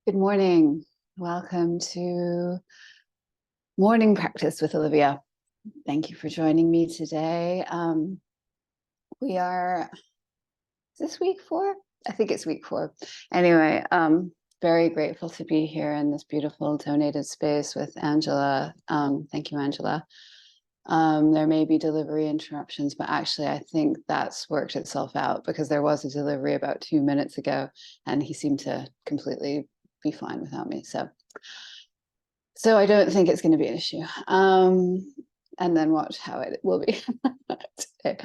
Good morning. Welcome to Morning Practice with Olivia. Thank you for joining me today. We are, is this week 4? I think it's week 4. Anyway, very grateful to be here in this beautiful donated space with Angela. Thank you, Angela. There may be delivery interruptions, but actually I think that's worked itself out because there was a delivery about 2 minutes ago and he seemed to completely be fine without me. So I don't think it's going to be an issue. And then watch how it will be today.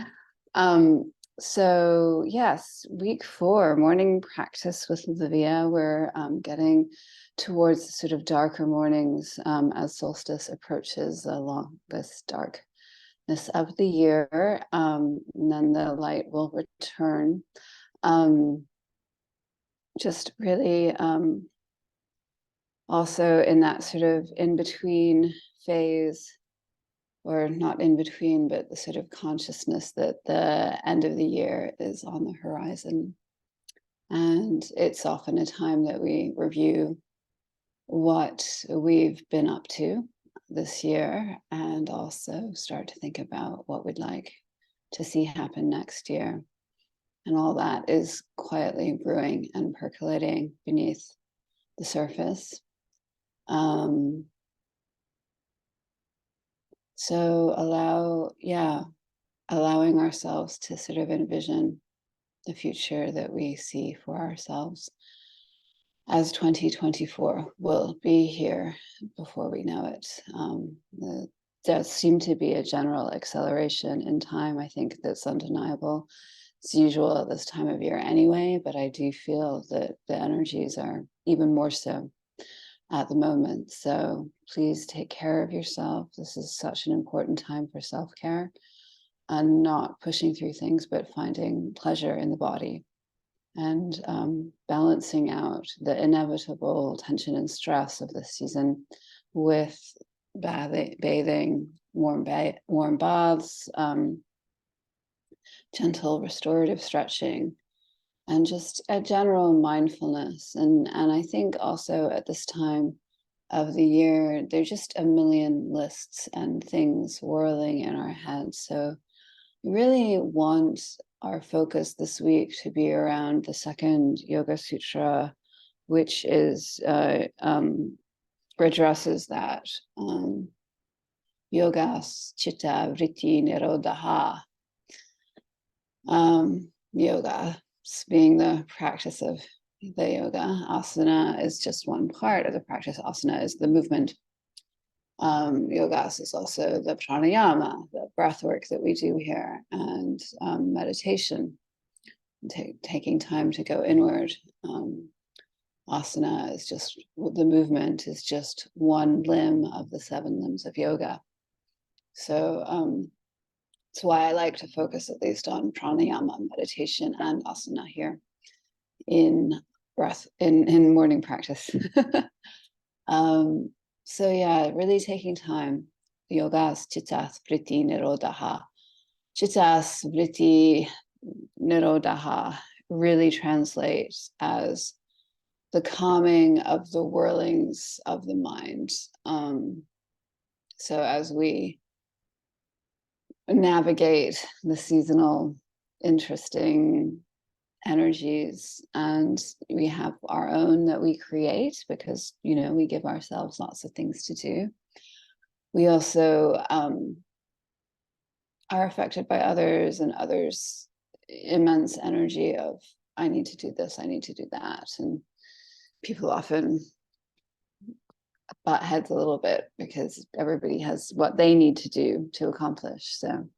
So yes, week 4, morning practice with Olivia. We're getting towards the sort of darker mornings as solstice approaches along this darkness of the year. And then the light will return. Just really also in that sort of in-between phase, or not in between, but the sort of consciousness that the end of the year is on the horizon. And it's often a time that we review what we've been up to this year and also start to think about what we'd like to see happen next year. And all that is quietly brewing and percolating beneath the surface. So allowing ourselves to sort of envision the future that we see for ourselves as 2024 will be here before we know it. There does seem to be a general acceleration in time. I think that's undeniable. It's usual at this time of year anyway, but I do feel that the energies are even more so at the moment. So please take care of yourself. This is such an important time for self-care and not pushing through things, but finding pleasure in the body and balancing out the inevitable tension and stress of this season with bathing, warm baths, gentle restorative stretching, and just a general mindfulness. And I think also at this time of the year, there's just a million lists and things whirling in our heads. So we really want our focus this week to be around the second Yoga Sutra, which is addresses that yogas, chitta, vritti, nirodha. Yoga being the practice of the yoga. Asana is just one part of the practice. Asana is the movement. Yogas is also the pranayama, the breath work that we do here, and meditation, taking time to go inward. Asana is just, the movement is just one limb of the 7 limbs of yoga. So that's why I like to focus at least on pranayama, meditation, and asana here in breath, in morning practice. So yeah, really taking time. Yogas, chittas, vritti, nirodha. Chittas, vritti, nirodha really translates as the calming of the whirlings of the mind. So as we navigate the seasonal interesting energies, and we have our own that we create because we give ourselves lots of things to do. We also are affected by others and others' immense energy of I need to do this, I need to do that, and people often butt heads a little bit because everybody has what they need to do to accomplish. So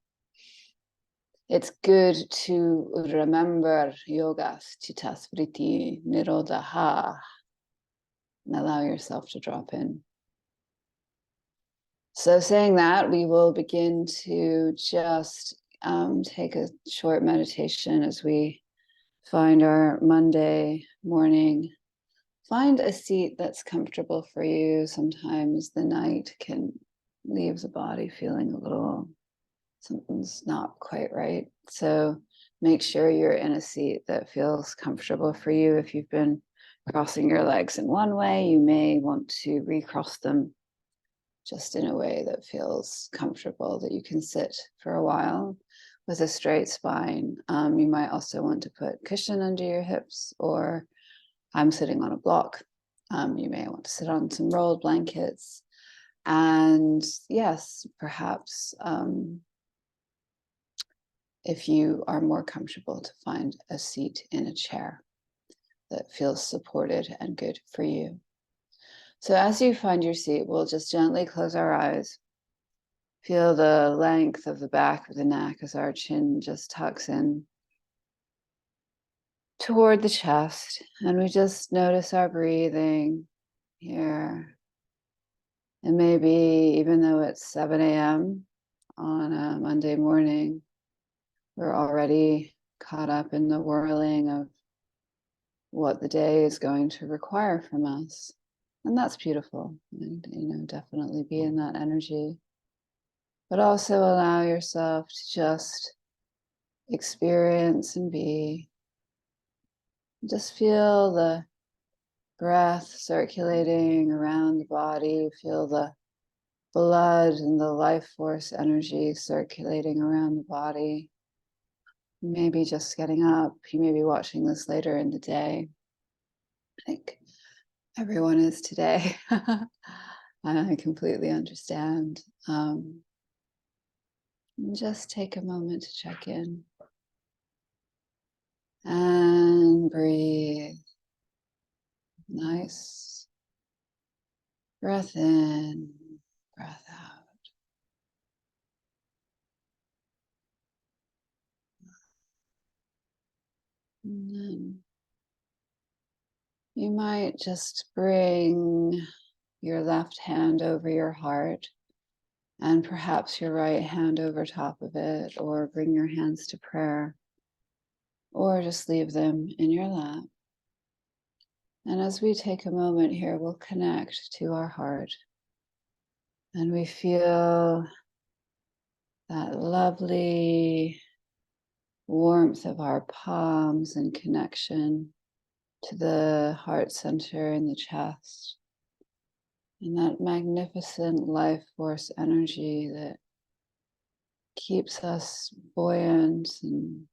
it's good to remember yogas, chittas, vritti, nirodha, and allow yourself to drop in. So saying that, we will begin to just take a short meditation as we find our Monday morning. Find a seat that's comfortable for you. Sometimes the night can leave the body feeling a little, something's not quite right. So make sure you're in a seat that feels comfortable for you. If you've been crossing your legs in one way, you may want to recross them just in a way that feels comfortable, that you can sit for a while with a straight spine. You might also want to put cushion under your hips, or I'm sitting on a block. You may want to sit on some rolled blankets. And yes, perhaps if you are more comfortable, to find a seat in a chair that feels supported and good for you. So as you find your seat, we'll just gently close our eyes. Feel the length of the back of the neck as our chin just tucks in toward the chest. And we just notice our breathing here. And maybe even though it's 7 a.m. on a Monday morning, we're already caught up in the whirling of what the day is going to require from us. And that's beautiful. And, definitely be in that energy. But also allow yourself to just experience and be. Just feel the breath circulating around the body. Feel the blood and the life force energy circulating around the body. Maybe just getting up. You may be watching this later in the day. I think everyone is today. I completely understand. Just take a moment to check in and breathe. Nice breath in, breath out. And then you might just bring your left hand over your heart and perhaps your right hand over top of it, or bring your hands to prayer, or just leave them in your lap. And as we take a moment here, we'll connect to our heart, and we feel that lovely warmth of our palms and connection to the heart center in the chest, and that magnificent life force energy that keeps us buoyant, and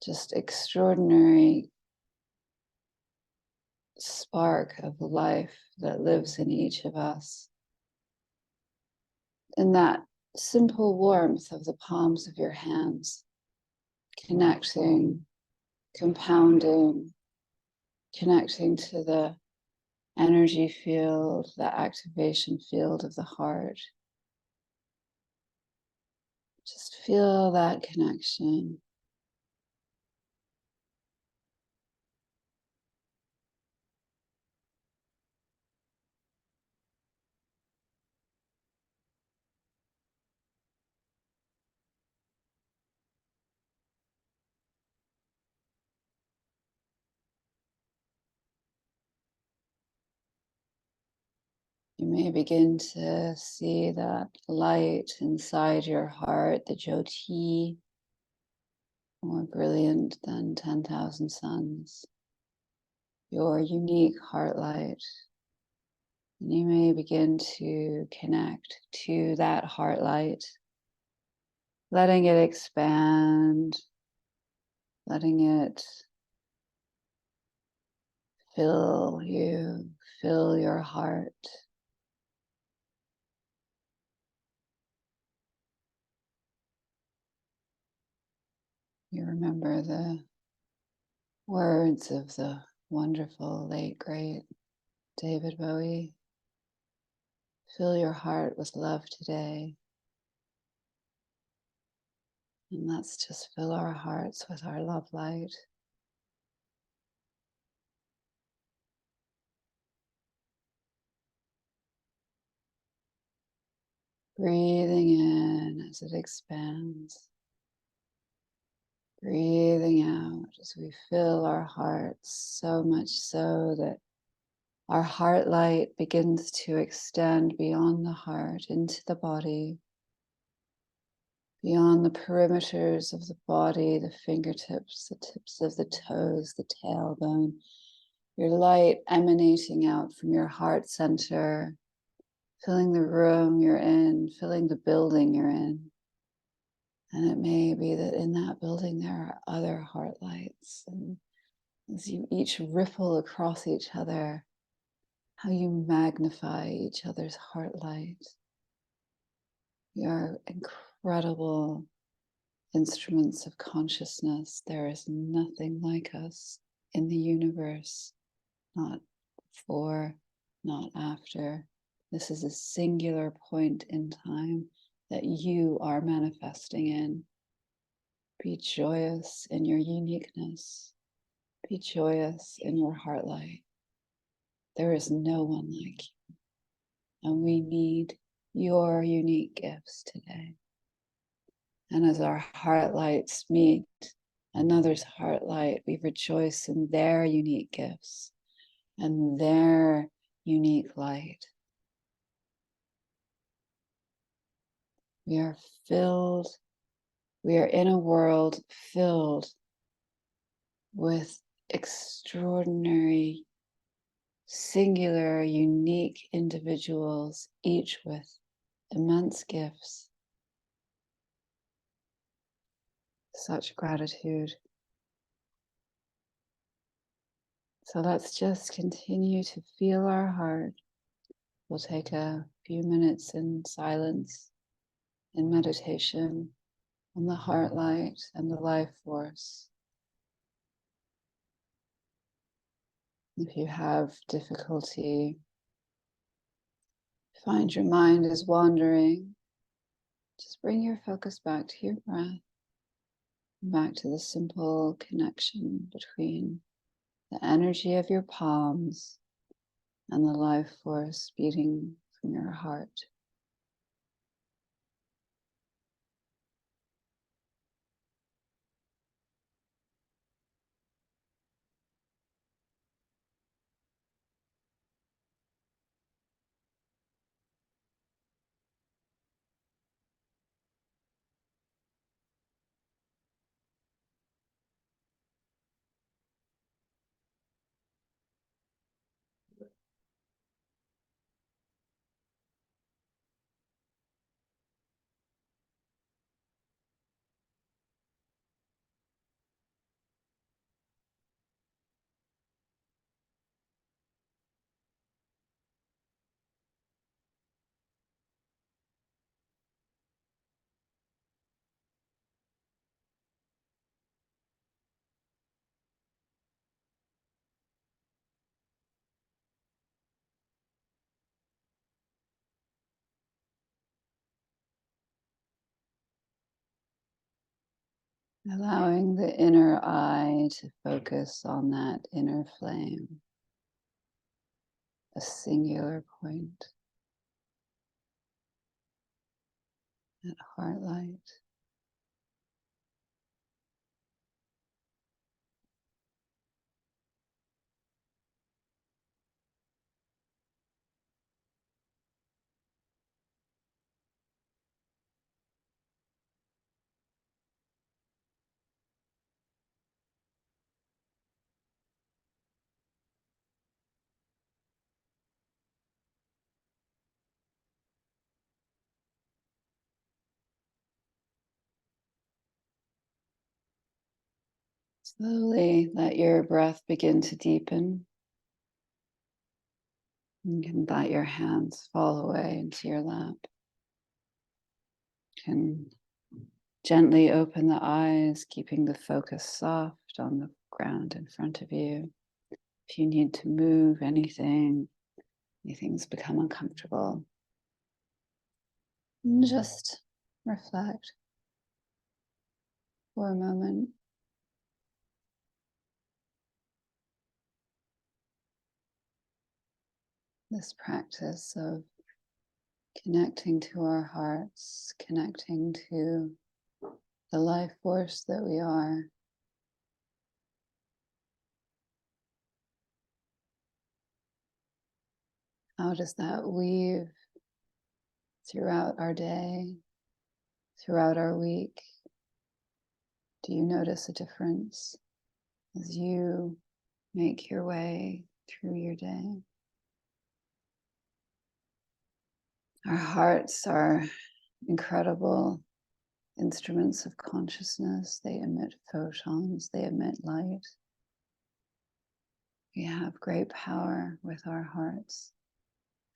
just extraordinary spark of life that lives in each of us. And that simple warmth of the palms of your hands, connecting, compounding, connecting to the energy field, the activation field of the heart. Just feel that connection. You may begin to see that light inside your heart, the Jyoti, more brilliant than 10,000 suns, your unique heart light. And you may begin to connect to that heart light, letting it expand, letting it fill you, fill your heart. You remember the words of the wonderful, late, great David Bowie. Fill your heart with love today. And let's just fill our hearts with our love light. Breathing in as it expands. Breathing out as we fill our hearts, so much so that our heart light begins to extend beyond the heart into the body, beyond the perimeters of the body, the fingertips, the tips of the toes, the tailbone, your light emanating out from your heart center, filling the room you're in, filling the building you're in. And it may be that in that building there are other heart lights. And as you each ripple across each other, how you magnify each other's heart light. We are incredible instruments of consciousness. There is nothing like us in the universe, not before, not after. This is a singular point in time that you are manifesting in. Be joyous in your uniqueness. Be joyous in your heart light. There is no one like you, and we need your unique gifts today. And as our heart lights meet another's heart light, we rejoice in their unique gifts and their unique light. We are filled, we are in a world filled with extraordinary, singular, unique individuals, each with immense gifts. Such gratitude. So let's just continue to feel our heart. We'll take a few minutes in silence, in meditation, on the heart light and the life force. If you have difficulty, find your mind is wandering, just bring your focus back to your breath, back to the simple connection between the energy of your palms and the life force beating from your heart. Allowing the inner eye to focus on that inner flame, a singular point, that heart light. Slowly let your breath begin to deepen. You can let your hands fall away into your lap. You can gently open the eyes, keeping the focus soft on the ground in front of you. If you need to move anything's become uncomfortable, and just reflect for a moment. This practice of connecting to our hearts, connecting to the life force that we are. How does that weave throughout our day, throughout our week? Do you notice a difference as you make your way through your day. Our hearts are incredible instruments of consciousness. They emit photons, they emit light. We have great power with our hearts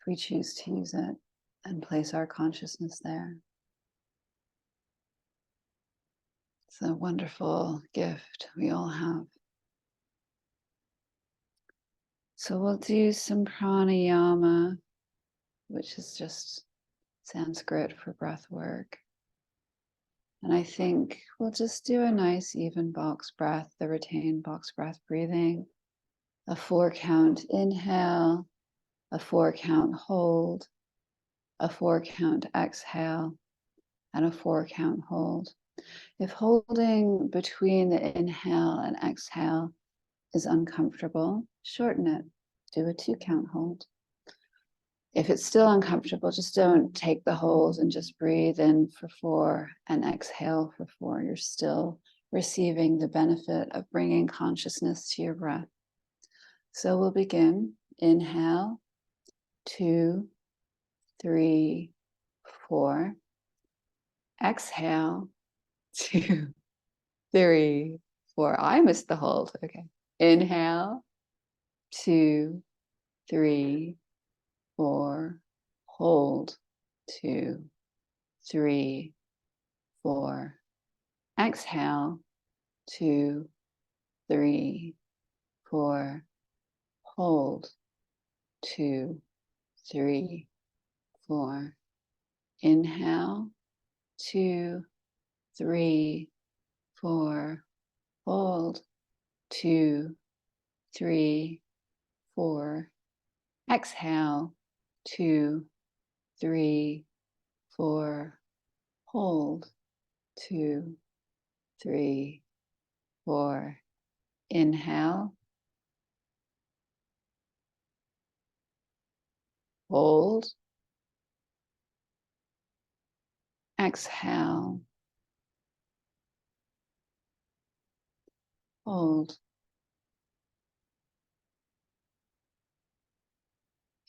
if we choose to use it and place our consciousness there. It's a wonderful gift we all have. So we'll do some pranayama, which is just Sanskrit for breath work. And I think we'll just do a nice even box breath, the retained box breath breathing. A 4 count inhale, a 4 count hold, a 4 count exhale, and a 4 count hold. If holding between the inhale and exhale is uncomfortable, shorten it. Do a 2 count hold. If it's still uncomfortable, just don't take the hold and just breathe in for 4 and exhale for 4. You're still receiving the benefit of bringing consciousness to your breath. So we'll begin. Inhale, 2, 3, 4. Exhale, 2, 3, 4. I missed the hold. Okay. Inhale, 2, 3, 4. Hold, 2, 3, 4. Exhale, 2, 3, 4. Hold, 2, 3, 4. Inhale, 2, 3, 4. Hold, 2, 3, 4. Exhale, 2, 3, 4. Hold, 2, 3, 4. Inhale, hold, exhale, hold.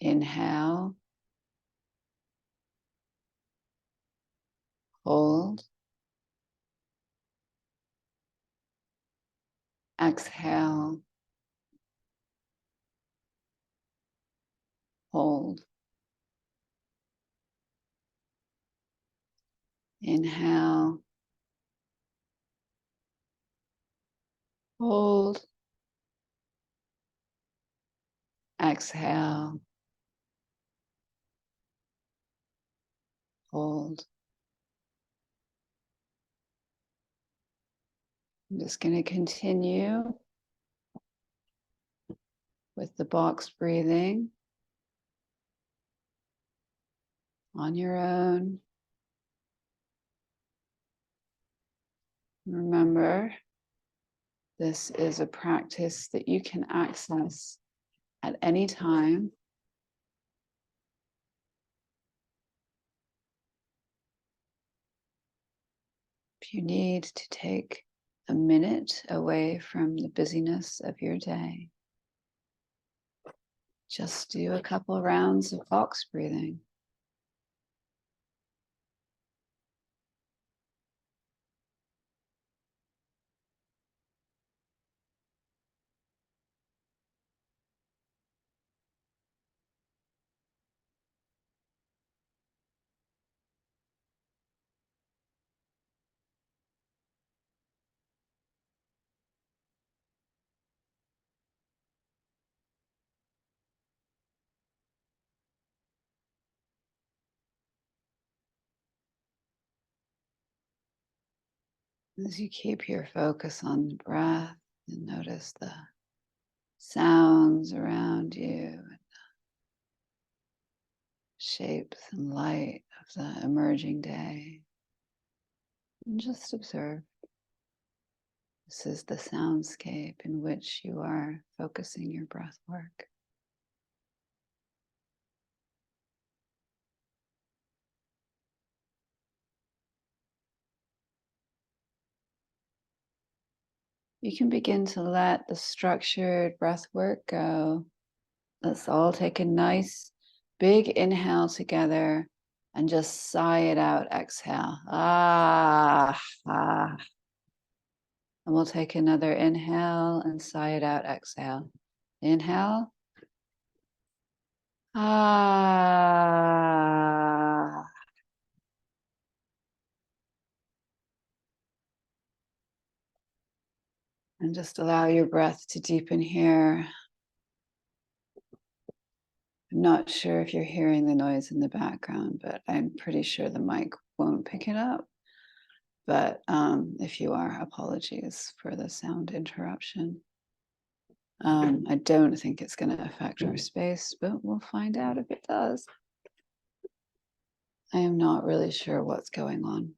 Inhale, hold, exhale, hold. Inhale, hold, exhale, hold. I'm just going to continue with the box breathing on your own. Remember, this is a practice that you can access at any time. If you need to take a minute away from the busyness of your day, just do a couple rounds of box breathing. As you keep your focus on the breath and notice the sounds around you, and shapes and light of the emerging day, and just observe. This is the soundscape in which you are focusing your breath work. you can begin to let the structured breath work go. Let's all take a nice big inhale together and just sigh it out. Exhale. Ah. And we'll take another inhale and sigh it out. Exhale. Inhale. Ah. And just allow your breath to deepen here. I'm not sure if you're hearing the noise in the background, but I'm pretty sure the mic won't pick it up. But if you are, apologies for the sound interruption. I don't think it's going to affect our space, but we'll find out if it does. I am not really sure what's going on.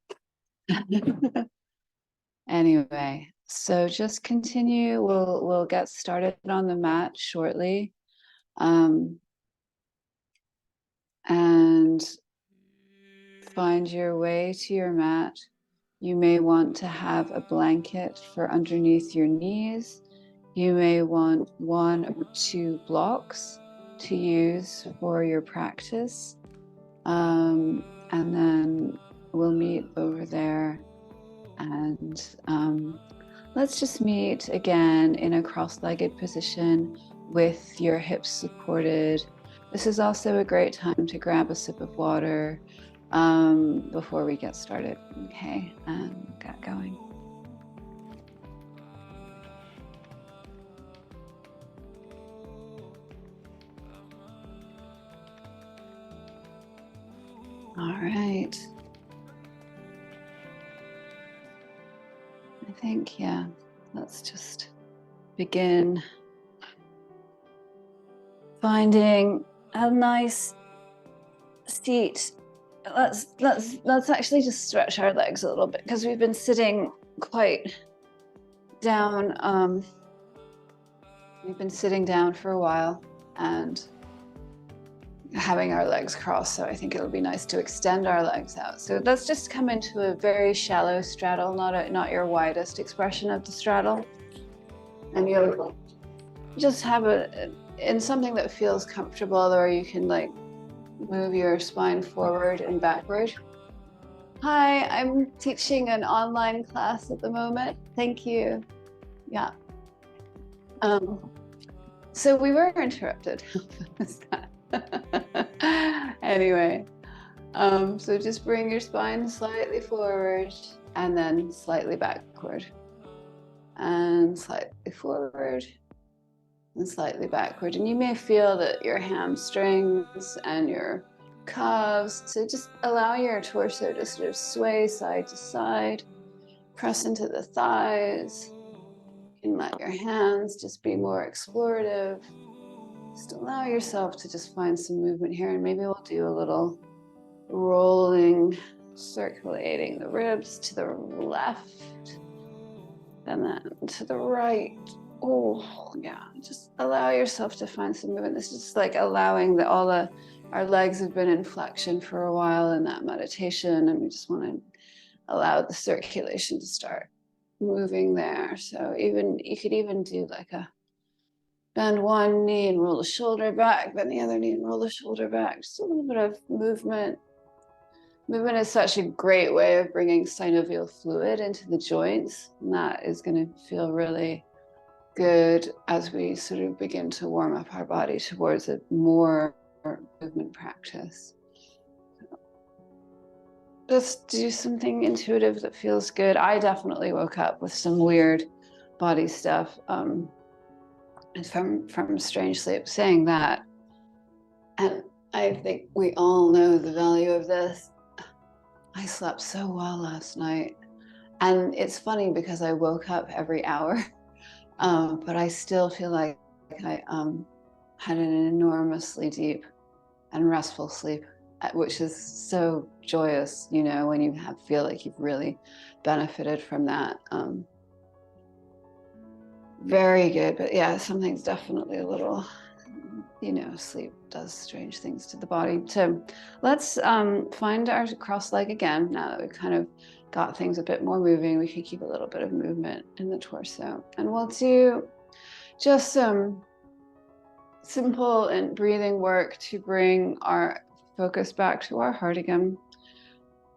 Anyway, so just continue. We'll get started on the mat shortly. And find your way to your mat. You may want to have a blanket for underneath your knees. You may want 1 or 2 blocks to use for your practice. And then we'll meet over there. And let's just meet again in a cross-legged position with your hips supported. This is also a great time to grab a sip of water before we get started. Okay, and get going. All right. I think, yeah, let's just begin finding a nice seat. Let's actually just stretch our legs a little bit because we've been sitting quite down. We've been sitting down for a while and having our legs crossed, so I think it'll be nice to extend our legs out. So let's just come into a very shallow straddle, not your widest expression of the straddle, and you'll just have in something that feels comfortable, or you can like move your spine forward and backward. Hi, I'm teaching an online class at the moment. Thank you. Yeah. So we were interrupted. Anyway, so just bring your spine slightly forward and then slightly backward, and slightly forward and slightly backward. And you may feel that your hamstrings and your calves, so just allow your torso to sort of sway side to side, press into the thighs, and let your hands just be more explorative. Just allow yourself to just find some movement here, and maybe we'll do a little rolling, circulating the ribs to the left and then to the right. Oh, yeah, just allow yourself to find some movement. This is just like allowing that our legs have been in flexion for a while in that meditation, and we just want to allow the circulation to start moving there. So you could even do like a bend one knee and roll the shoulder back, bend the other knee and roll the shoulder back. Just a little bit of movement. Movement is such a great way of bringing synovial fluid into the joints, and that is going to feel really good as we sort of begin to warm up our body towards a more movement practice. Just do something intuitive that feels good. I definitely woke up with some weird body stuff from strange sleep, saying that. And I think we all know the value of this. I slept so well last night. And it's funny because I woke up every hour, but I still feel like I had an enormously deep and restful sleep, which is so joyous, you know, when you feel like you've really benefited from that. Very good, but yeah, something's definitely a little sleep does strange things to the body. So let's find our cross leg again. Now that we've kind of got things a bit more moving, we can keep a little bit of movement in the torso. And we'll do just some simple and breathing work to bring our focus back to our heart again.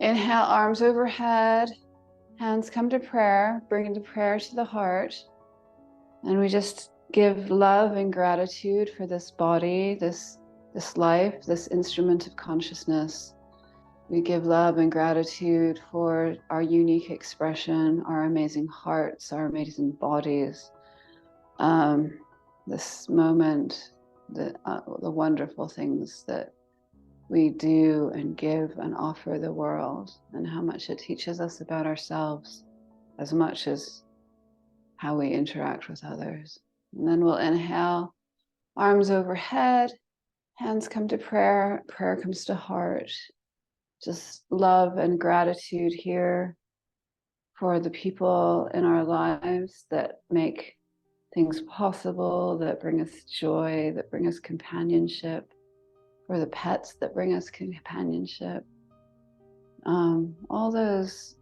Inhale, arms overhead, hands come to prayer, bring the prayer to the heart. And we just give love and gratitude for this body, this life, this instrument of consciousness. We give love and gratitude for our unique expression, our amazing hearts, our amazing bodies. This moment, the wonderful things that we do and give and offer the world, and how much it teaches us about ourselves as much as how we interact with others. And then we'll inhale, arms overhead, hands come to prayer, prayer comes to heart. Just love and gratitude here for the people in our lives that make things possible, that bring us joy, that bring us companionship, for the pets that bring us companionship. All those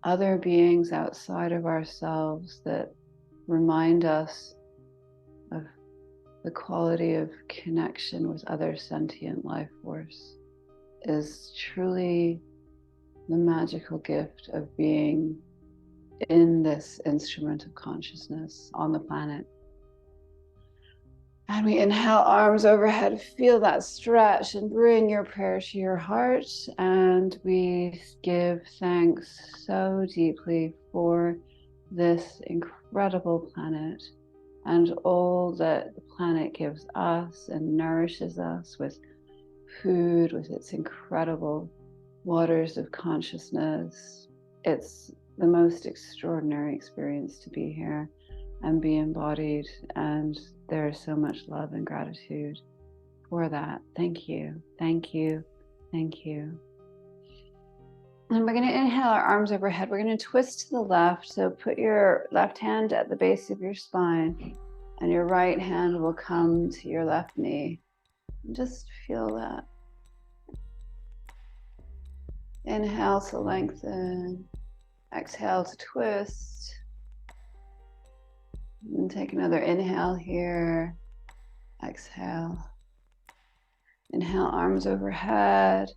other beings outside of ourselves that remind us of the quality of connection with other sentient life force is truly the magical gift of being in this instrument of consciousness on the planet. And we inhale, arms overhead, feel that stretch and bring your prayer to your heart. And we give thanks so deeply for this incredible planet and all that the planet gives us and nourishes us with food, with its incredible waters of consciousness. It's the most extraordinary experience to be here and be embodied, and there's so much love and gratitude for that. Thank you, thank you, thank you. And we're going to inhale, our arms overhead. We're going to twist to the left. So put your left hand at the base of your spine, and your right hand will come to your left knee. Just feel that. Inhale to lengthen. Exhale to twist. And take another inhale here. Exhale. Inhale, arms overhead.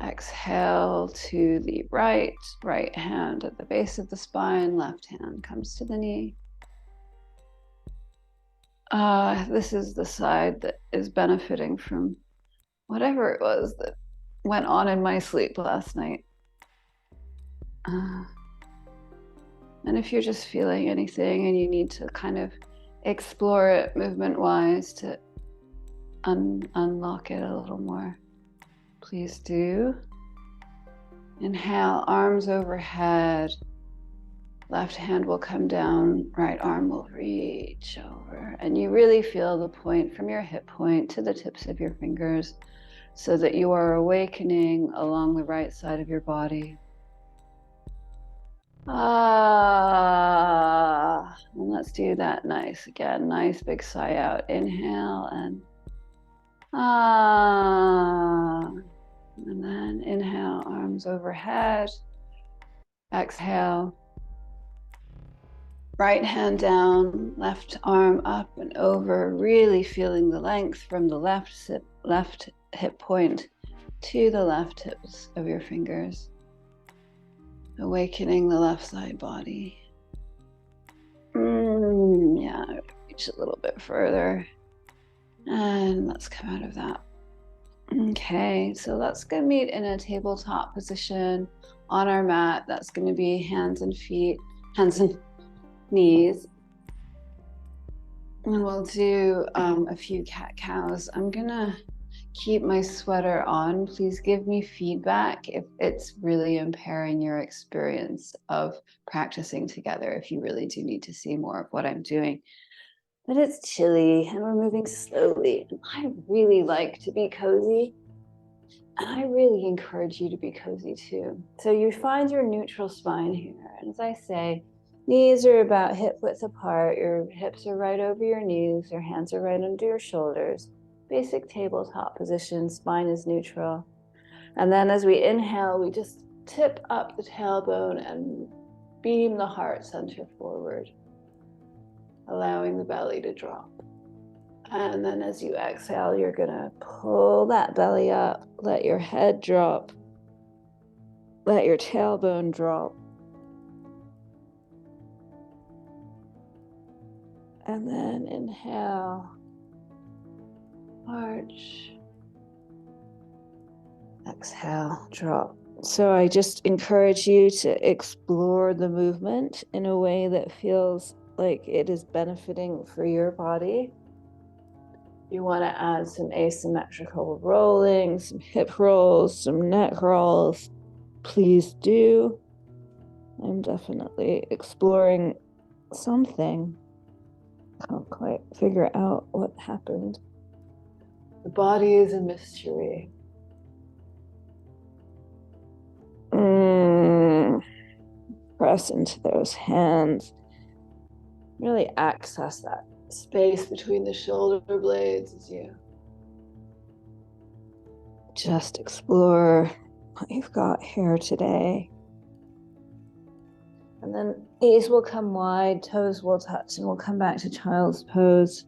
Exhale to the right. Right hand at the base of the spine. Left hand comes to the knee. This is the side that is benefiting from whatever it was that went on in my sleep last night. And if you're just feeling anything and you need to kind of explore it movement-wise to unlock it a little more, please do. Inhale, arms overhead. Left hand will come down, right arm will reach over. And you really feel the point from your hip point to the tips of your fingers so that you are awakening along the right side of your body. And let's do that nice again. Nice big sigh out. Inhale and and then inhale, arms overhead. Exhale. Right hand down, left arm up and over, really feeling the length from the left hip point to the left tips of your fingers. Awakening the left side body. Yeah, reach a little bit further. And let's come out of that. Okay, so let's go meet in a tabletop position on our mat. That's going to be hands and feet, hands and knees. And we'll do a few cat-cows. I'm going to keep my sweater on. Please give me feedback if it's really impairing your experience of practicing together, if you really do need to see more of what I'm doing. But it's chilly and we're moving slowly. I really like to be cozy, and I really encourage you to be cozy too. So you find your neutral spine here. And as I say, knees are about hip width apart. Your hips are right over your knees. Your hands are right under your shoulders. basic tabletop position, spine is neutral. And then as we inhale, we just tip up the tailbone and beam the heart center forward, allowing the belly to drop. And then as you exhale, you're gonna pull that belly up, let your head drop, let your tailbone drop. And then inhale, arch, exhale, drop. So I just encourage you to explore the movement in a way that feels like it is benefiting for your body. You want to add some asymmetrical rolling, some hip rolls, some neck rolls. Please do. I'm definitely exploring something. Can't quite figure out what happened. The body is a mystery. Press into those hands. Really access that space between the shoulder blades as you just explore what you've got here today. And then knees will come wide, toes will touch, and we'll come back to child's pose.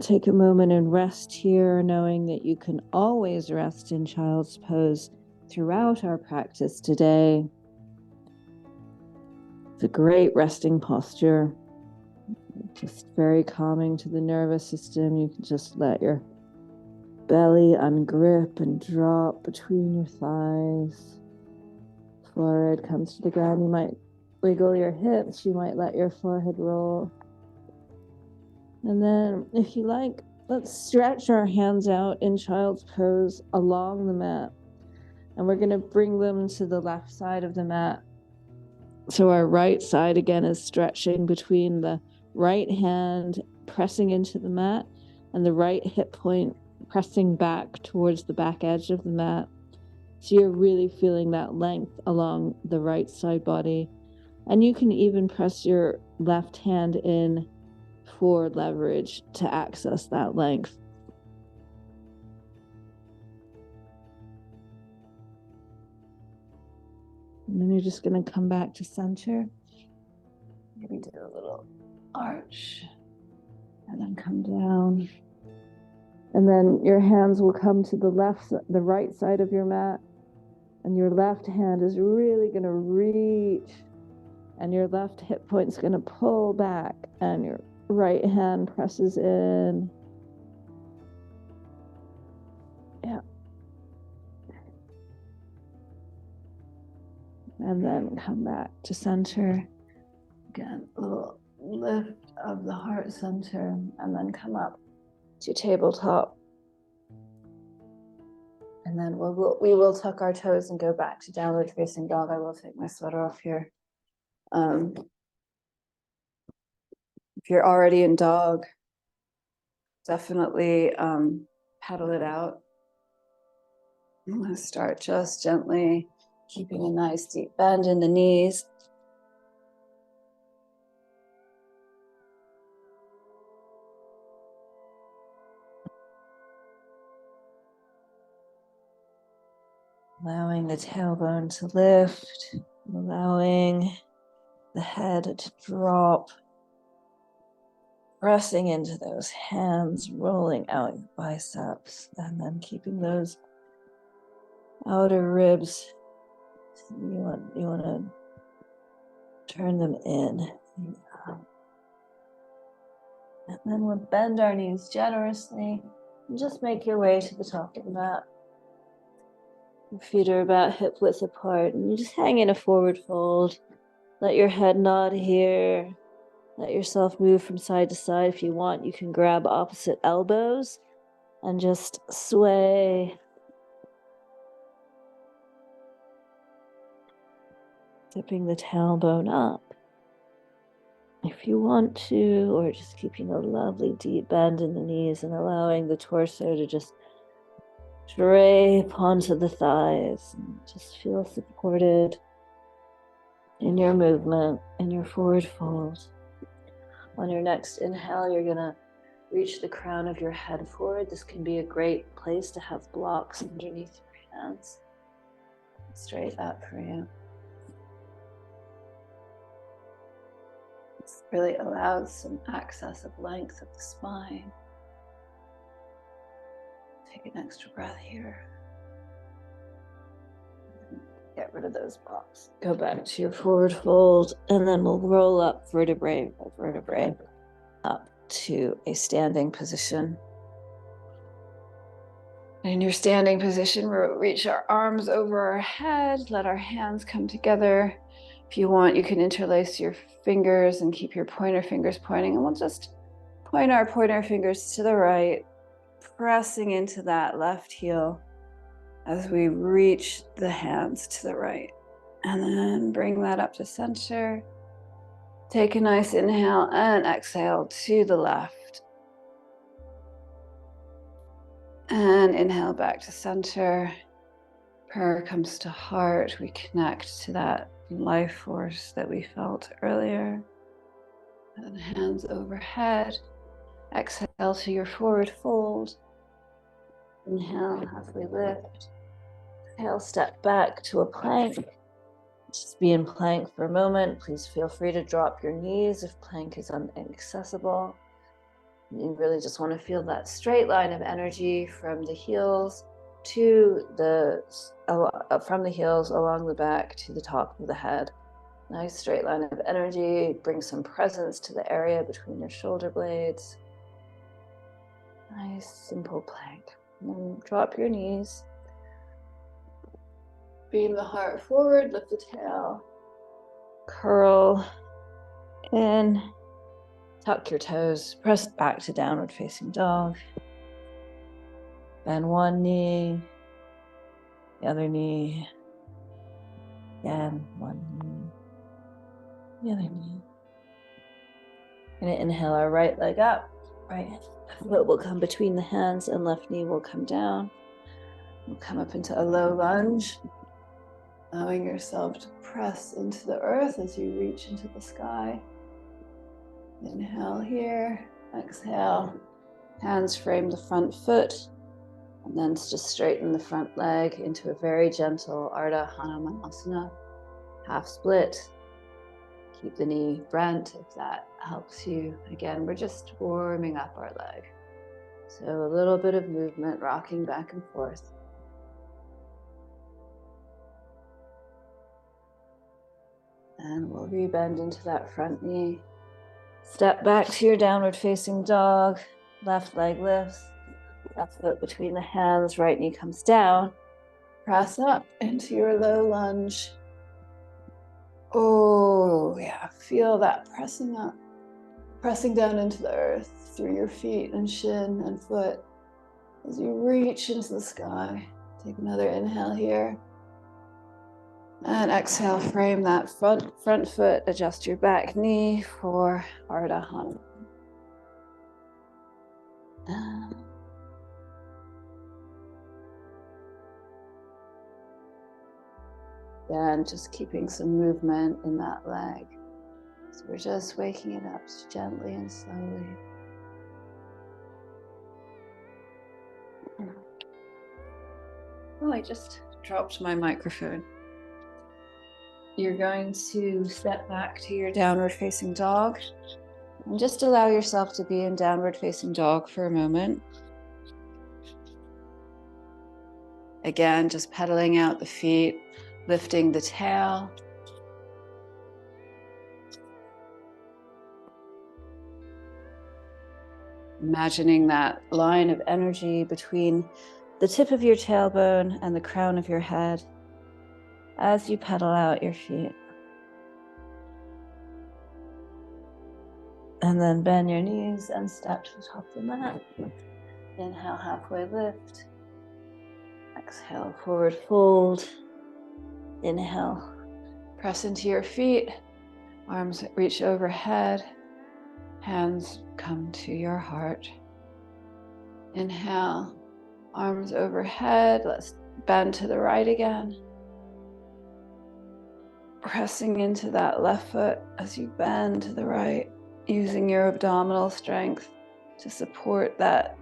Take a moment and rest here, knowing that you can always rest in child's pose throughout our practice today. It's a great resting posture, just very calming to the nervous system. You can just let your belly ungrip and drop between your thighs. Forehead comes to the ground. You might wiggle your hips. You might let your forehead roll. And then, if you like, let's stretch our hands out in child's pose along the mat. And we're going to bring them to the left side of the mat. So our right side, again, is stretching between the right hand pressing into the mat and the right hip point pressing back towards the back edge of the mat. So you're really feeling that length along the right side body. And you can even press your left hand in for leverage to access that length. And then you're just going to come back to center. Maybe do a little arch and then come down. And then your hands will come to the right side of your mat. And your left hand is really going to reach. And your left hip point is going to pull back. And your right hand presses in. Yeah. And then come back to center. Again, a little lift of the heart center. And then come up to tabletop. And then we will tuck our toes and go back to downward facing dog. I will take my sweater off here. If you're already in dog, definitely pedal it out. I'm going to start just gently, keeping a nice deep bend in the knees. Allowing the tailbone to lift, allowing the head to drop. Pressing into those hands, rolling out your biceps, and then keeping those outer ribs. You want to turn them in. And then we'll bend our knees generously and just make your way to the top of the mat. Your feet are about hip width apart, and you just hang in a forward fold. Let your head nod here. Let yourself move from side to side. If you want, you can grab opposite elbows and just sway. Tipping the tailbone up if you want to, or just keeping a lovely deep bend in the knees and allowing the torso to just drape onto the thighs and just feel supported in your movement, in your forward fold. On your next inhale, you're going to reach the crown of your head forward. This can be a great place to have blocks underneath your hands. Straight up for you. This really allows some access of length of the spine. Take an extra breath here. Get rid of those blocks. Go back to your forward fold, and then we'll roll up vertebrae by vertebrae up to a standing position. In your standing position, we'll reach our arms over our head, let our hands come together. If you want, you can interlace your fingers and keep your pointer fingers pointing, and we'll just point our pointer fingers to the right, pressing into that left heel as we reach the hands to the right. And then bring that up to center. Take a nice inhale and exhale to the left. And inhale back to center. Prayer comes to heart. We connect to that life force that we felt earlier. And hands overhead. Exhale to your forward fold. Inhale, halfway lift. Exhale, step back to a plank. Just be in plank for a moment. Please feel free to drop your knees if plank is inaccessible. You really just want to feel that straight line of energy from the heels to from the heels along the back to the top of the head. Nice straight line of energy. Bring some presence to the area between your shoulder blades. Nice simple plank. And then drop your knees. Beam the heart forward, lift the tail. Curl in. Tuck your toes, press back to downward facing dog. Bend one knee, the other knee. Again, one knee, the other knee. Gonna inhale our right leg up. Right foot will come between the hands and left knee will come down. We'll come up into a low lunge, allowing yourself to press into the earth as you reach into the sky. Inhale here, exhale. Hands frame the front foot, and then just straighten the front leg into a very gentle Ardha Hanumanasana, half split. Keep the knee bent if that helps you. Again, we're just warming up our leg. So a little bit of movement, rocking back and forth. And we'll rebend into that front knee. Step back to your downward facing dog. Left leg lifts. Left foot between the hands. Right knee comes down. Press up into your low lunge. Oh, yeah. Feel that pressing up. Pressing down into the earth through your feet and shin and foot as you reach into the sky. Take another inhale here. And exhale, frame that front foot, adjust your back knee for Ardha Hanuman. And just keeping some movement in that leg. So we're just waking it up gently and slowly. Oh, I just dropped my microphone. You're going to step back to your downward facing dog and just allow yourself to be in downward facing dog for a moment. Again, just pedaling out the feet, lifting the tail. Imagining that line of energy between the tip of your tailbone and the crown of your head as you pedal out your feet. And then bend your knees and step to the top of the mat. Inhale, halfway lift. Exhale, forward fold. Inhale, press into your feet. Arms reach overhead. Hands come to your heart. Inhale, arms overhead. Let's bend to the right again. Pressing into that left foot as you bend to the right, using your abdominal strength. to support that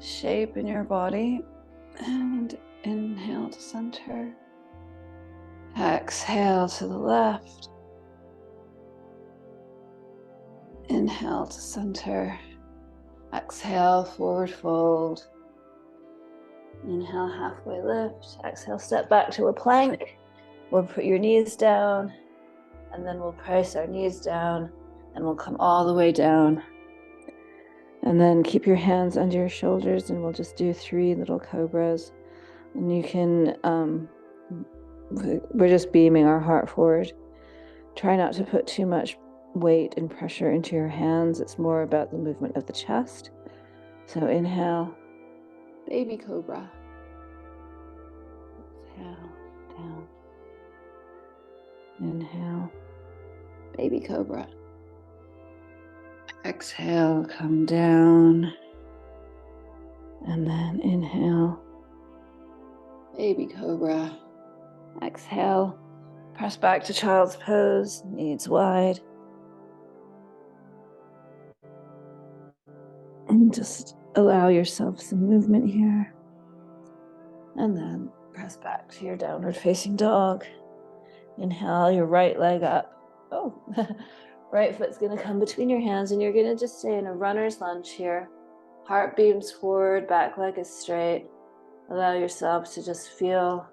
shape in your body. And inhale to center. Exhale to the left. Inhale to center. Exhale, forward fold. Inhale, halfway lift. Exhale, step back to a plank. Or put your knees down. And then we'll press our knees down. And we'll come all the way down. And then keep your hands under your shoulders. And we'll just do 3 little cobras. And you can, we're just beaming our heart forward. Try not to put too much weight and pressure into your hands. It's more about the movement of the chest. So inhale, baby cobra. Exhale, down. Inhale, baby cobra. Exhale, come down. And then inhale, baby cobra. Exhale, press back to child's pose, knees wide. And just allow yourself some movement here. And then press back to your downward facing dog. Inhale your right leg up. Oh, right foot's gonna come between your hands and you're gonna just stay in a runner's lunge here. Heart beams forward, back leg is straight. Allow yourself to just feel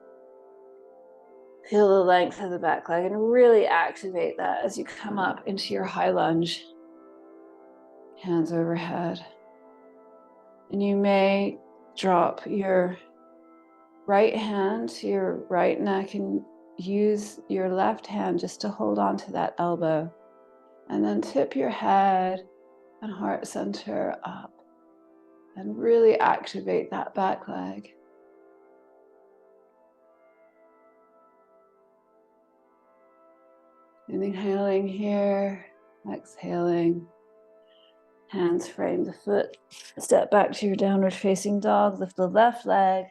the length of the back leg and really activate that as you come up into your high lunge. Hands overhead. And you may drop your right hand to your right neck and use your left hand just to hold on to that elbow. And then tip your head and heart center up and really activate that back leg. Inhaling here, exhaling. Hands frame the foot. Step back to your downward facing dog. Lift the left leg,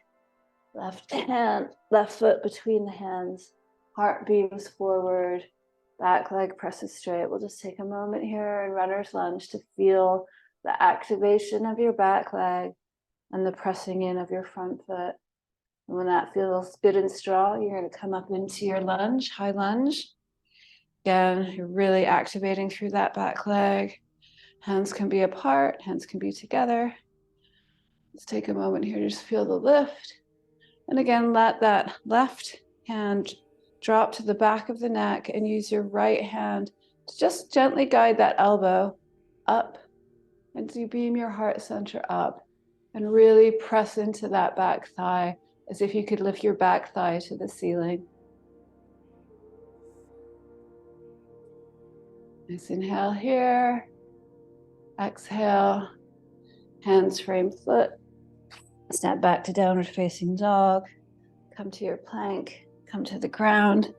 left hand, left foot between the hands. Heart beams forward. Back leg presses straight. We'll just take a moment here in runner's lunge to feel the activation of your back leg and the pressing in of your front foot. And when that feels good and strong, you're going to come up into your lunge, high lunge. Again, you're really activating through that back leg. Hands can be apart, hands can be together. Let's take a moment here to just feel the lift. And again, let that left hand drop to the back of the neck and use your right hand to just gently guide that elbow up and to beam your heart center up and really press into that back thigh as if you could lift your back thigh to the ceiling. Nice inhale here. Exhale. Hands frame foot. Step back to downward facing dog. Come to your plank. Come to the ground.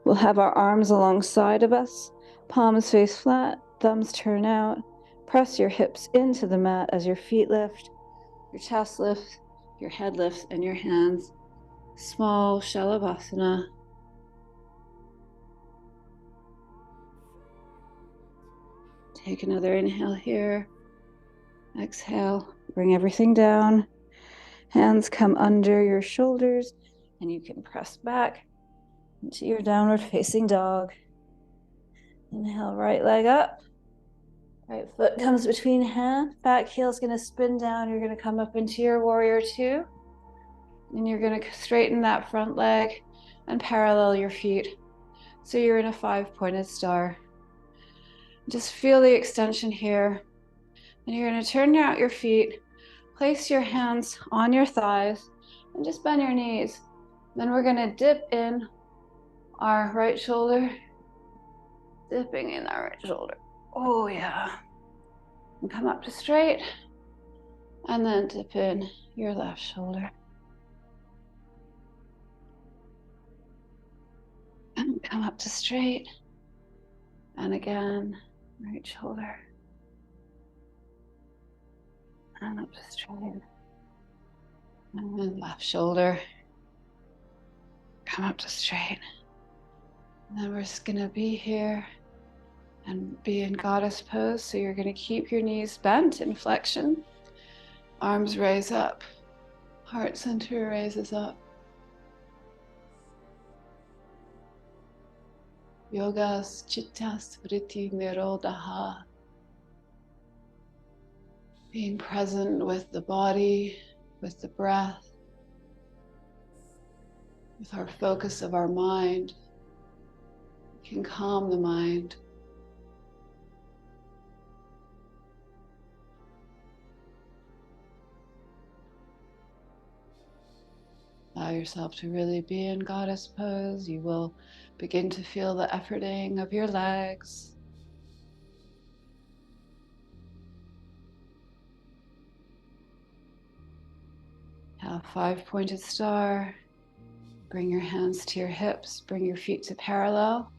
We'll have our arms alongside of us. Palms face flat. Thumbs turn out. Press your hips into the mat as your feet lift. Your chest lifts. Your head lifts and your hands. Small Shalabhasana. Take another inhale here. Exhale. Bring everything down. Hands come under your shoulders and you can press back into your downward facing dog. Inhale, right leg up. Right foot comes between hands. Back heel's going to spin down. You're going to come up into your warrior 2. And you're going to straighten that front leg and parallel your feet. So you're in a 5-pointed star. Just feel the extension here. And you're going to turn out your feet. Place your hands on your thighs and just bend your knees. Then we're going to dip in our right shoulder. Dipping in our right shoulder. Oh yeah. And come up to straight. And then dip in your left shoulder. And come up to straight. And again, right shoulder. And up to straight. And then left shoulder. Come up to straight. And then we're just gonna be here and be in goddess pose. So you're going to keep your knees bent in flexion, arms raise up, heart center raises up. Yogas chittas vritti nirodha. Being present with the body, with the breath, with our focus of our mind, can calm the mind. Allow yourself to really be in goddess pose. You will begin to feel the efforting of your legs. Have 5-pointed star. Bring your hands to your hips. Bring your feet to parallel.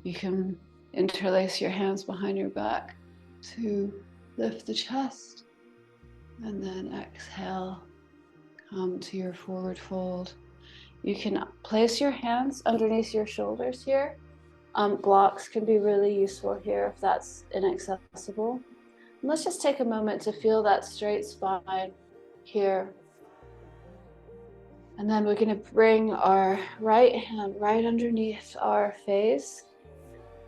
You can interlace your hands behind your back to lift the chest. And then exhale, come to your forward fold. You can place your hands underneath your shoulders here. Blocks can be really useful here if that's inaccessible. And let's just take a moment to feel that straight spine here. And then we're going to bring our right hand right underneath our face.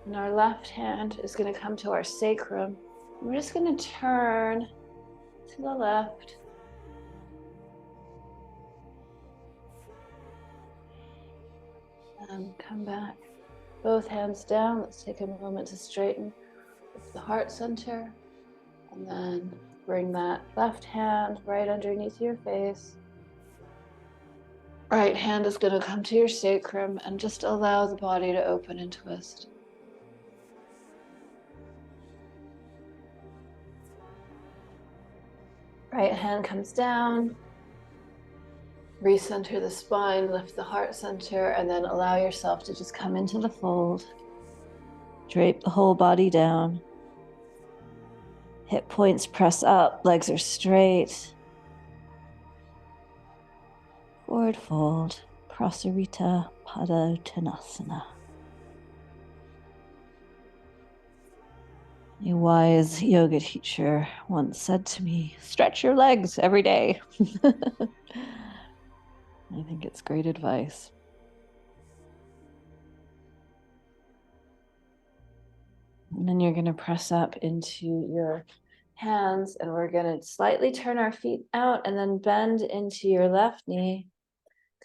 And our left hand is going to come to our sacrum. We're just going to turn to the left. And come back. Both hands down. Let's take a moment to straighten the heart center. And then bring that left hand right underneath your face. Right hand is going to come to your sacrum and just allow the body to open and twist. Right hand comes down. Recenter the spine, lift the heart center, and then allow yourself to just come into the fold. Drape the whole body down. Hip points press up, legs are straight. Forward fold, Prasarita Padottanasana. A wise yoga teacher once said to me, stretch your legs every day. I think it's great advice. And then you're going to press up into your hands, and we're going to slightly turn our feet out and then bend into your left knee,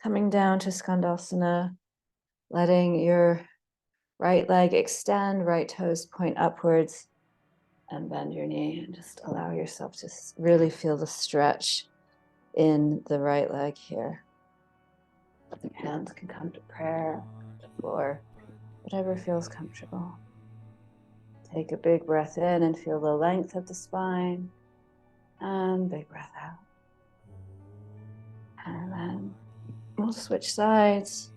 coming down to Skandasana, letting your right leg extend, right toes point upwards, and bend your knee, and just allow yourself to really feel the stretch in the right leg here. Hands can come to prayer, to floor, whatever feels comfortable. Take a big breath in and feel the length of the spine, and big breath out. And then we'll switch sides.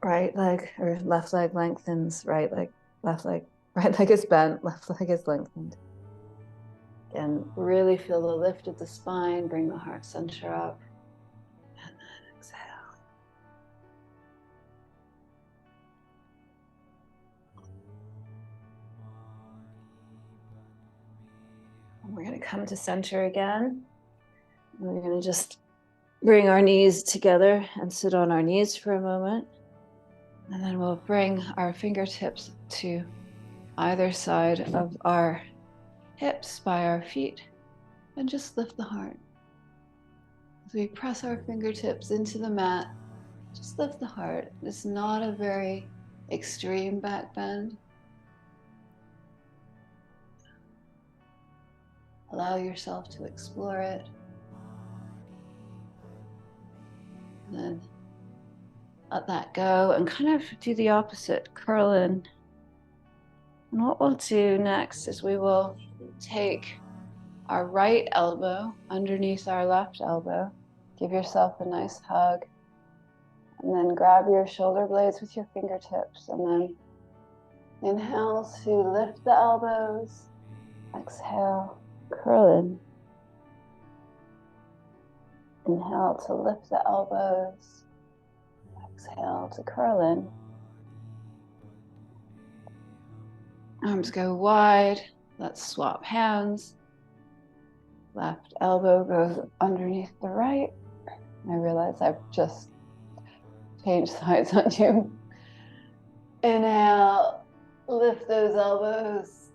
Right leg or left leg lengthens, right leg, left leg, right leg is bent, left leg is lengthened. Again, really feel the lift of the spine, bring the heart center up, and then exhale. And we're going to come to center again. We're going to just bring our knees together and sit on our knees for a moment. And then we'll bring our fingertips to either side of our hips by our feet and just lift the heart. As we press our fingertips into the mat, just lift the heart. It's not a very extreme back bend. Allow yourself to explore it. And then let that go and kind of do the opposite, curl in. And what we'll do next is we will take our right elbow underneath our left elbow. Give yourself a nice hug. And then grab your shoulder blades with your fingertips. And then inhale to lift the elbows. Exhale, curl in. Inhale to lift the elbows. Exhale to curl in. Arms go wide. Let's swap hands. Left elbow goes underneath the right. I realize I've just changed sides on you. Inhale, lift those elbows.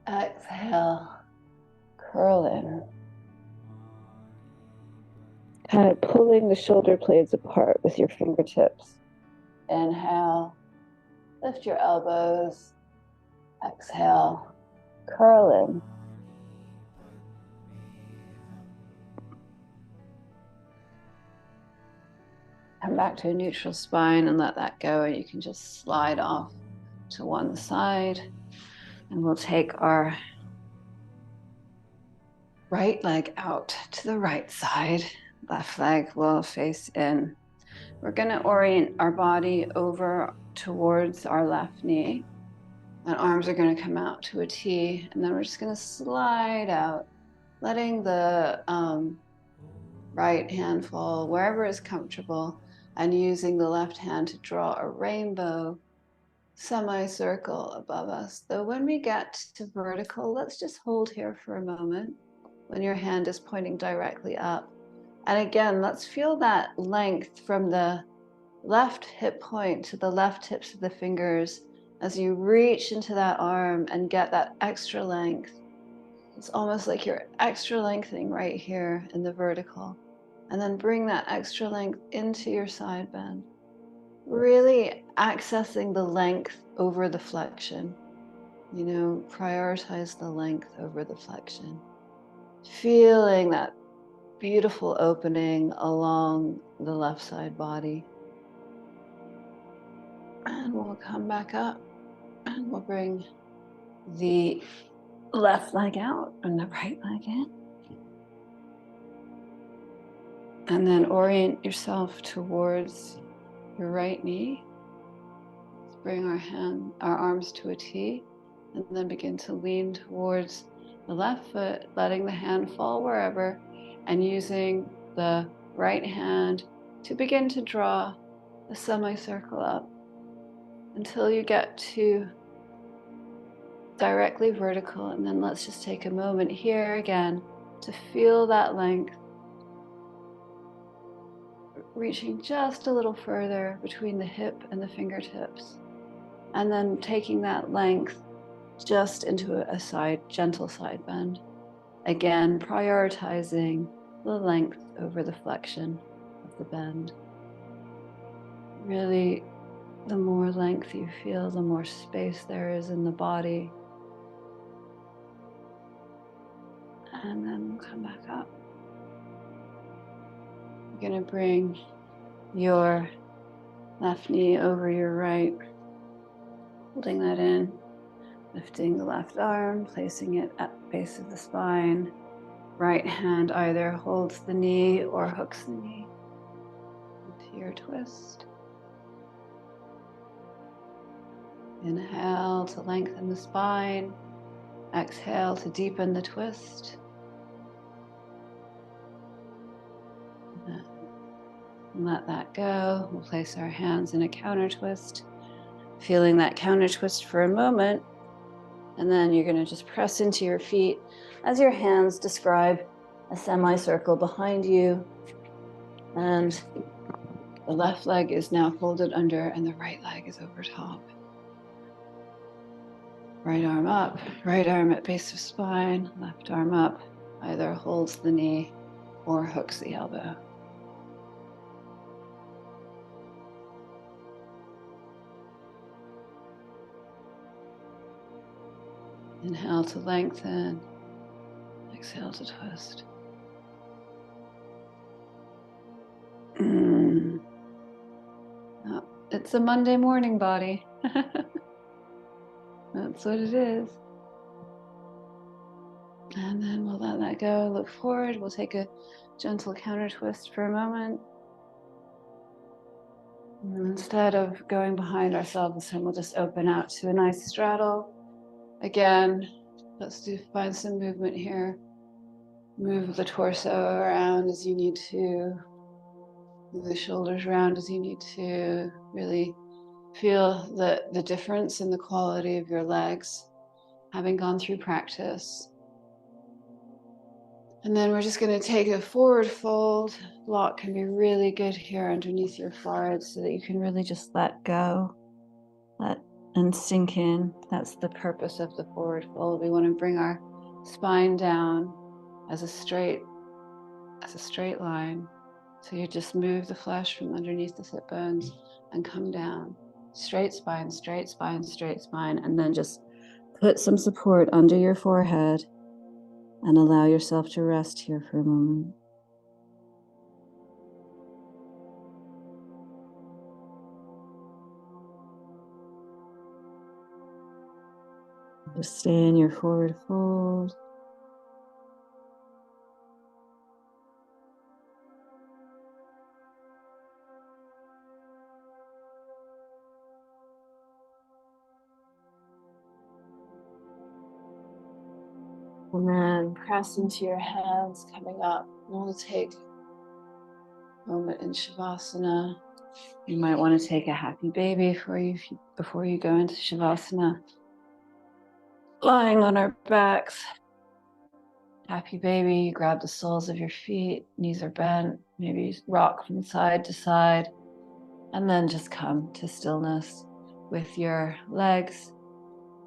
Exhale, curl in. Kind of pulling the shoulder blades apart with your fingertips. Inhale, lift your elbows. Exhale, curl in. Come back to a neutral spine and let that go, and you can just slide off to one side. And we'll take our right leg out to the right side. Left leg will face in. We're going to orient our body over towards our left knee. And arms are going to come out to a T. And then we're just going to slide out, letting the right hand fall wherever is comfortable, and using the left hand to draw a rainbow semicircle above us. Though when we get to vertical, let's just hold here for a moment when your hand is pointing directly up. And again, let's feel that length from the left hip point to the left tips of the fingers as you reach into that arm and get that extra length. It's almost like you're extra lengthening right here in the vertical. And then bring that extra length into your side bend. Really accessing the length over the flexion. You know, prioritize the length over the flexion. Feeling that beautiful opening along the left side body. And we'll come back up and we'll bring the left leg out and the right leg in. And then orient yourself towards your right knee. Let's bring our arms to a T, and then begin to lean towards the left foot, letting the hand fall wherever, and using the right hand to begin to draw a semicircle up until you get to directly vertical. And then let's just take a moment here again to feel that length, reaching just a little further between the hip and the fingertips, and then taking that length just into a gentle side bend. Again, prioritizing the length over the flexion of the bend. Really, the more length you feel, the more space there is in the body. And then we'll come back up. You're going to bring your left knee over your right, holding that in, lifting the left arm, placing it at the base of the spine. Right hand either holds the knee or hooks the knee into your twist. Inhale to lengthen the spine. Exhale to deepen the twist. Let that go. We'll place our hands in a counter twist, feeling that counter twist for a moment. And then you're going to just press into your feet as your hands describe a semicircle behind you. And the left leg is now folded under and the right leg is over top. Right arm up, right arm at base of spine, left arm up, either holds the knee or hooks the elbow. Inhale to lengthen, exhale to twist. Oh, it's a Monday morning body. That's what it is. And then we'll let that go, look forward. We'll take a gentle counter twist for a moment. And instead of going behind ourselves this time, we'll just open out to a nice straddle. Again, let's find some movement here. Move the torso around as you need to. Move the shoulders around as you need to. Really feel the difference in the quality of your legs having gone through practice. And then we're just going to take a forward fold. Block can be really good here underneath your forehead so that you can really just let go, let and sink in. That's the purpose of the forward fold. We want to bring our spine down as a straight line. So you just move the flesh from underneath the sit bones and come down. Straight spine, straight spine, straight spine, and then just put some support under your forehead and allow yourself to rest here for a moment. Just stay in your forward fold. And then press into your hands coming up. We'll take a moment in Shavasana. You might want to take a happy baby before you go into Shavasana. Lying on our backs. Happy baby, grab the soles of your feet, knees are bent, maybe rock from side to side, and then just come to stillness with your legs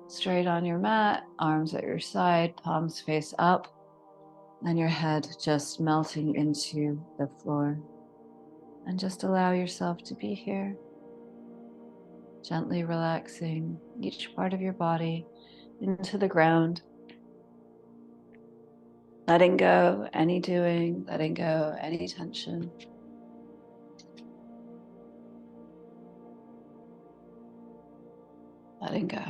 straight on your mat, arms at your side, palms face up, and your head just melting into the floor. And just allow yourself to be here, gently relaxing each part of your body into the ground. Letting go any doing, letting go any tension. Letting go.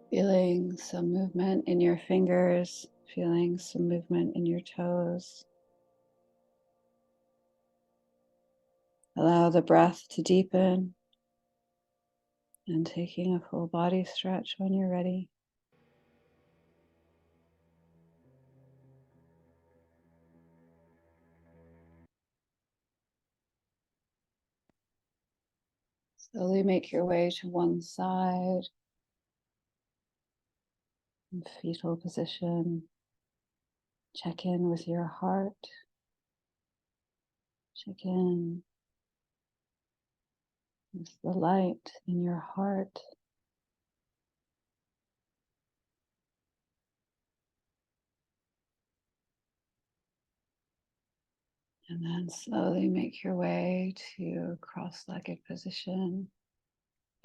Feeling some movement in your fingers, feeling some movement in your toes. Allow the breath to deepen and taking a full body stretch when you're ready. Slowly make your way to one side in fetal position. Check in with your heart. Check in with the light in your heart. And then slowly make your way to cross-legged position.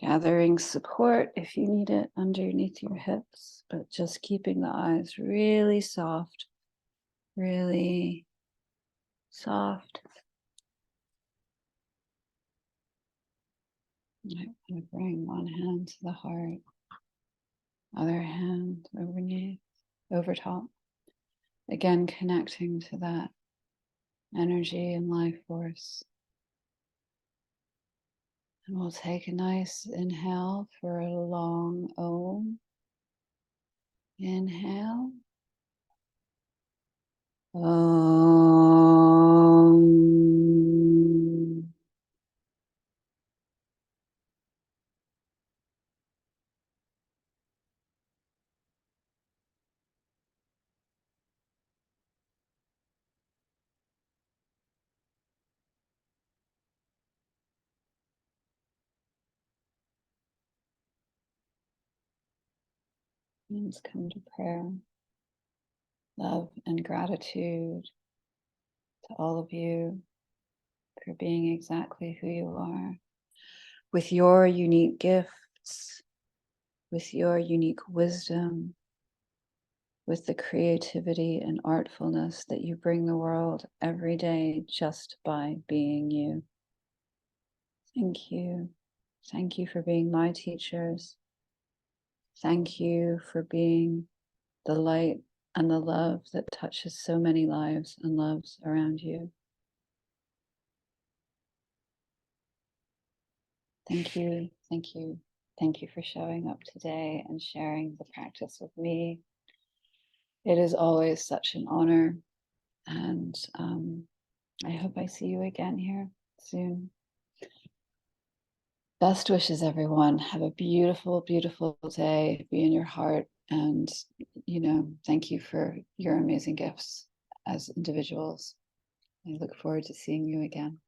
Gathering support if you need it underneath your hips, but just keeping the eyes really soft, really soft. I'm going to bring one hand to the heart, other hand underneath, over top. Again, connecting to that energy and life force. And we'll take a nice inhale for a long Om. Inhale. Om. Let's come to prayer. Love and gratitude to all of you for being exactly who you are, with your unique gifts, with your unique wisdom, with the creativity and artfulness that you bring the world every day just by being you. Thank you. Thank you for being my teachers. Thank you for being the light and the love that touches so many lives and loves around you. Thank you, thank you, thank you for showing up today and sharing the practice with me. It is always such an honor, and I hope I see you again here soon. Best wishes, everyone. Have a beautiful, beautiful day. Be in your heart, and thank you for your amazing gifts as individuals. I look forward to seeing you again.